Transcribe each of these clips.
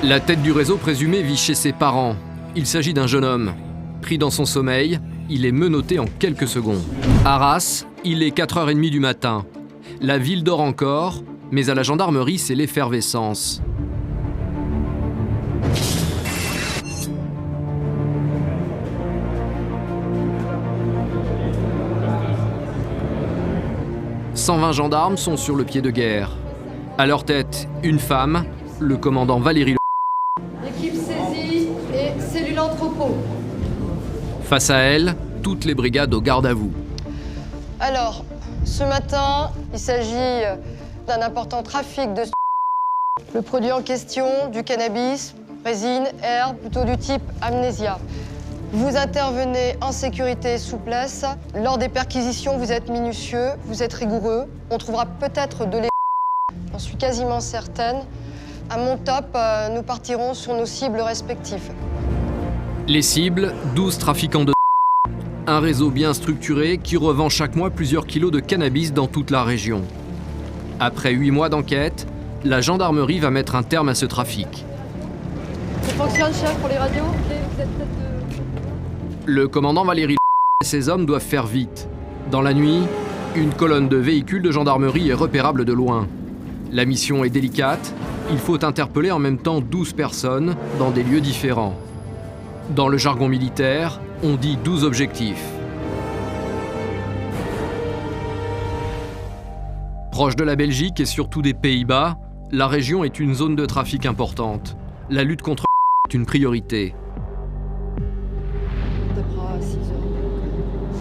La tête du réseau présumé vit chez ses parents. Il s'agit d'un jeune homme. Pris dans son sommeil, il est menotté en quelques secondes. Arras, il est 4h30 du matin. La ville dort encore, mais à la gendarmerie, c'est l'effervescence. « 120 gendarmes sont sur le pied de guerre. À leur tête, une femme, le commandant Valérie. Équipe saisie et cellule entrepôt. Face à elle, toutes les brigades au garde à vous. Alors, ce matin, il s'agit d'un important trafic de le produit en question, du cannabis, résine, herbe, plutôt du type amnésia. Vous intervenez en sécurité et souplesse. Lors des perquisitions, vous êtes minutieux, vous êtes rigoureux. On trouvera peut-être de j'en suis quasiment certaine. À mon top, nous partirons sur nos cibles respectives. Les cibles, 12 trafiquants de un réseau bien structuré qui revend chaque mois plusieurs kilos de cannabis dans toute la région. Après 8 mois d'enquête, la gendarmerie va mettre un terme à ce trafic. Ça fonctionne, chef, pour les radios? Vous êtes peut-être Le commandant Valérie et ses hommes doivent faire vite. Dans la nuit, une colonne de véhicules de gendarmerie est repérable de loin. La mission est délicate, il faut interpeller en même temps 12 personnes dans des lieux différents. Dans le jargon militaire, on dit 12 objectifs. Proche de la Belgique et surtout des Pays-Bas, la région est une zone de trafic importante. La lutte contre est une priorité.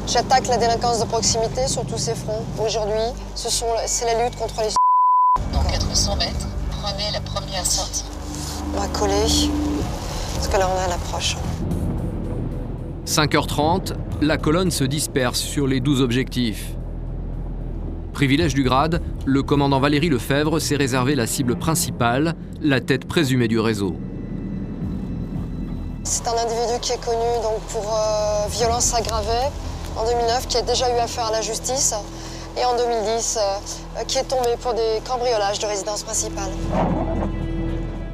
J'attaque la délinquance de proximité sur tous ces fronts. Aujourd'hui, c'est la lutte contre les Dans 400 mètres, prenez la première sortie. On va coller, parce que là on est à l'approche. 5h30, la colonne se disperse sur les 12 objectifs. Privilège du grade, le commandant Valérie Lefebvre s'est réservé la cible principale, la tête présumée du réseau. C'est un individu qui est connu donc, pour violence aggravée en 2009, qui a déjà eu affaire à la justice, et en 2010, qui est tombé pour des cambriolages de résidence principale.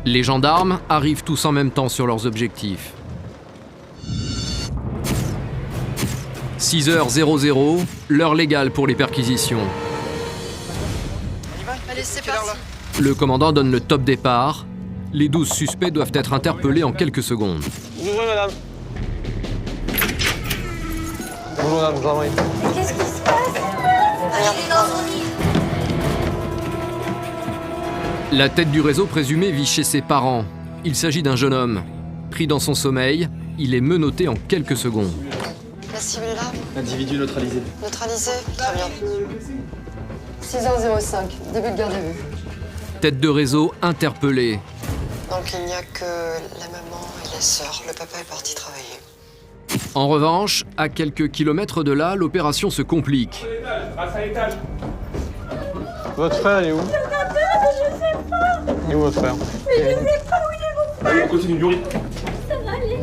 Les gendarmes arrivent tous en même temps sur leurs objectifs. 6h00, l'heure légale pour les perquisitions. Allez, c'est parti. Le commandant donne le top départ. Les 12 suspects doivent être interpellés en quelques secondes. Bonjour madame. Bonjour madame, gendarmerie. Qu'est-ce qui se passe? Il est dans son lit. La tête du réseau présumé vit chez ses parents. Il s'agit d'un jeune homme. Pris dans son sommeil, il est menotté en quelques secondes. La cible est là. Individu neutralisé. Neutralisé. Très bien. 6h05, début de garde à vue. Tête de réseau interpellée. Donc il n'y a que la maman et les sœurs. Le papa est parti travailler. En revanche, à quelques kilomètres de là, l'opération se complique. Votre frère, il est où? Je sais pas. Il est où votre frère? Mais je sais pas où il est mon frère. Allez, on continue, Yuri. Ça va aller.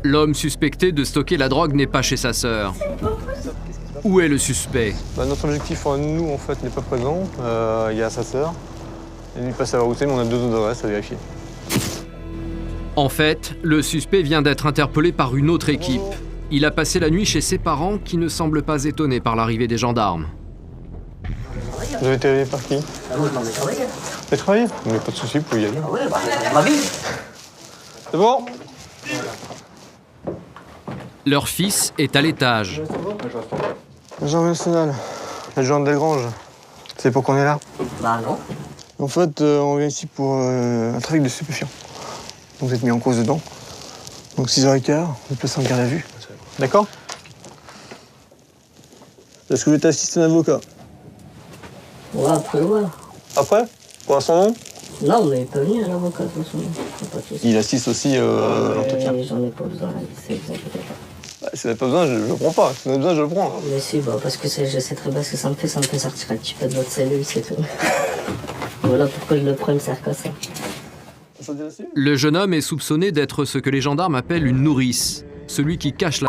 L'homme suspecté de stocker la drogue n'est pas chez sa sœur. Où est le suspect? Notre objectif, nous, en fait, n'est pas présent. Il y a sa sœur. Elle lui passe à la route, mais on a 2 autres adresses à vérifier. En fait, le suspect vient d'être interpellé par une autre équipe. Il a passé la nuit chez ses parents qui ne semblent pas étonnés par l'arrivée des gendarmes. Vous avez été arrivé par qui? Vous avez travaillé? Vous avez travaillé? Mais pas de souci, vous pouvez y aller. Oui, ma vie. C'est bon? Leur fils est à l'étage. Jean National, adjoint de Desgranges. Tu sais pourquoi on est là? Bah non. En fait, on vient ici pour un trafic de stupéfiants. Donc vous êtes mis en cause dedans. Donc 6h15, vous êtes placé en garde à vue. D'accord? Est-ce que vous êtes assisté à un avocat? Ouais, après, ouais. Après? Pour l'instant, non? Non, mais il peut venir, l'avocat, de toute façon. Pas de souci. Il assiste aussi à l'entretien. J'en ai pas besoin, c'est exactement pas. Bah, si vous n'avez pas besoin, je le prends pas. Si vous en avez besoin, je le prends. Mais si, bah, parce que je sais très bien ce que ça me fait sortir un petit peu de votre cellule, c'est tout. Voilà pourquoi je le prends, il me sert qu'à ça. Le jeune homme est soupçonné d'être ce que les gendarmes appellent une nourrice, celui qui cache la...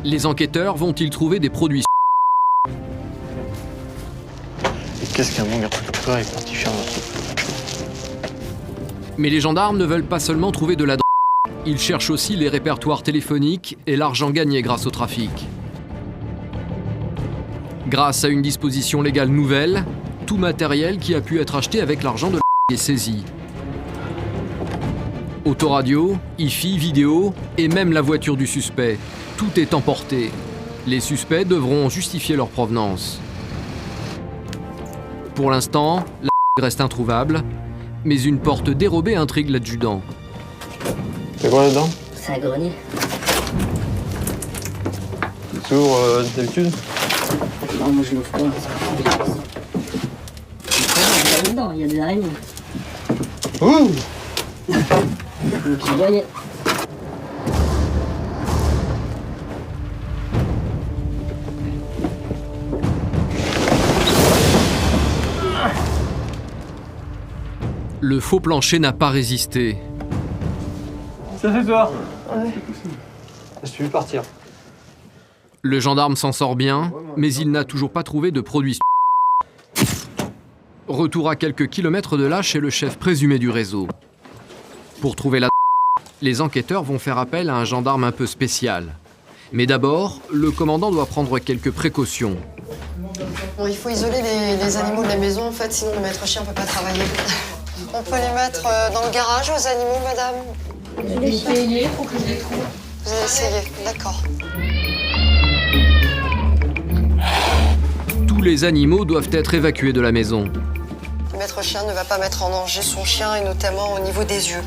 Les enquêteurs vont-ils trouver des produits? qu'est-ce qu'un bon garde-tout est parti faire notre truc. Mais les gendarmes ne veulent pas seulement trouver de la drogue. Ils cherchent aussi les répertoires téléphoniques et l'argent gagné grâce au trafic. Grâce à une disposition légale nouvelle, tout matériel qui a pu être acheté avec l'argent de la est saisi. Autoradio, hi-fi, vidéo et même la voiture du suspect. Tout est emporté. Les suspects devront justifier leur provenance. Pour l'instant, la reste introuvable, mais une porte dérobée intrigue l'adjudant. C'est quoi là-dedans? C'est un grenier. Tu ouvres d'habitude? Non, moi je l'ouvre pas. Il y a dedans, il y a des araignées. Ouh! Le petit grenier. Le faux plancher n'a pas résisté. Ça c'est toi? Ouais. Est-ce que tu veux partir? Le gendarme s'en sort bien, mais il n'a toujours pas trouvé de produit. Retour à quelques kilomètres de là chez le chef présumé du réseau. Pour trouver la les enquêteurs vont faire appel à un gendarme un peu spécial. Mais d'abord, le commandant doit prendre quelques précautions. Bon, il faut isoler les animaux de la maison, en fait, sinon le maître chien ne peut pas travailler. On peut les mettre dans le garage aux animaux, madame? Je vais essayer, faut que je les trouve. Vous allez essayer, d'accord. Tous les animaux doivent être évacués de la maison. Le maître chien ne va pas mettre en danger son chien, et notamment au niveau des yeux.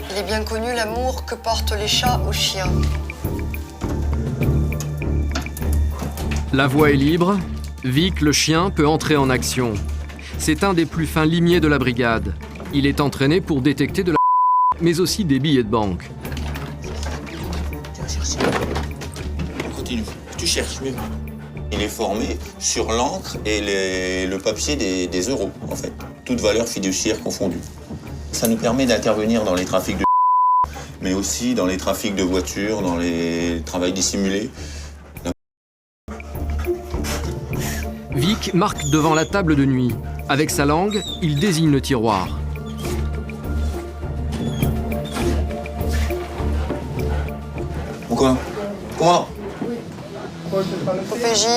Il est bien connu l'amour que portent les chats aux chiens. La voie est libre. Vic, le chien, peut entrer en action. C'est un des plus fins limiers de la brigade. Il est entraîné pour détecter de la mais aussi des billets de banque. Continue, tu cherches mieux. Il est formé sur l'encre et le papier des euros, en fait. Toutes valeurs fiduciaires confondues. Ça nous permet d'intervenir dans les trafics de mais aussi dans les trafics de voitures, dans les travails dissimulés. Vic marque devant la table de nuit. Avec sa langue, il désigne le tiroir. Pourquoi? Comment? OPJ.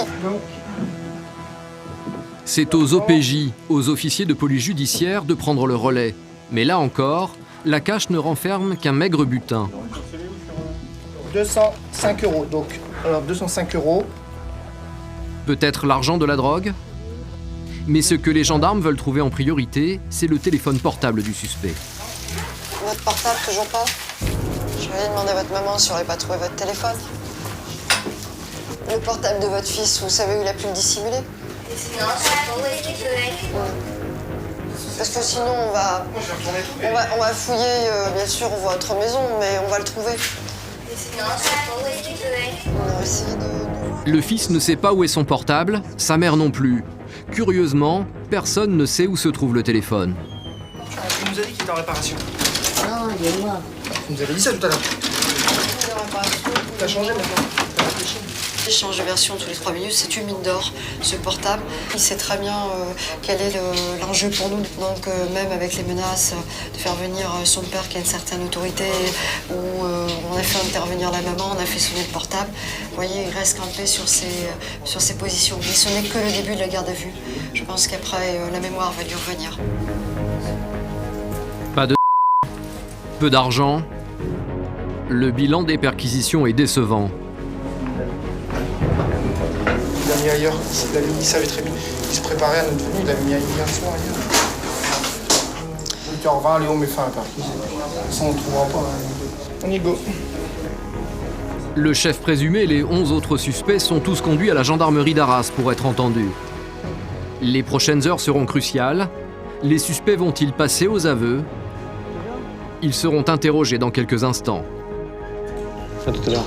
C'est aux OPJ, aux officiers de police judiciaire, de prendre le relais. Mais là encore, la cache ne renferme qu'un maigre butin. 205 €. Donc, alors 205 €. Peut-être l'argent de la drogue? Mais ce que les gendarmes veulent trouver en priorité, c'est le téléphone portable du suspect. Votre portable, toujours pas? Je vais aller demander à votre maman si on n'aurait pas trouvé votre téléphone. Le portable de votre fils, vous savez où il a pu le dissimuler? Parce que sinon, on va fouiller, bien sûr, votre maison, mais on va le trouver. On va essayer de... Le fils ne sait pas où est son portable, sa mère non plus. Curieusement, personne ne sait où se trouve le téléphone. Tu nous as dit qu'il était en réparation. Non, il est noir. Tu nous avais dit ça tout à l'heure. T'as changé maintenant. T'as réfléchi. Il change de version tous les 3 minutes, c'est une mine d'or, ce portable. Il sait très bien quel est l'enjeu pour nous. Donc même avec les menaces de faire venir son père qui a une certaine autorité, où on a fait intervenir la maman, on a fait sonner le portable. Vous voyez, il reste campé sur ses positions. Mais ce n'est que le début de la garde à vue. Je pense qu'après, la mémoire va lui revenir. Pas de peu d'argent. Le bilan des perquisitions est décevant. Il l'a mis ailleurs. Il savait très bien. Il se préparait à notre venue. Il l'a mis hier soir ailleurs. 8h20, Léon met fin à la perquisition. Ça, on ne trouvera pas. On y go. Le chef présumé et les 11 autres suspects sont tous conduits à la gendarmerie d'Arras pour être entendus. Les prochaines heures seront cruciales. Les suspects vont-ils passer aux aveux? Ils seront interrogés dans quelques instants. À tout à l'heure.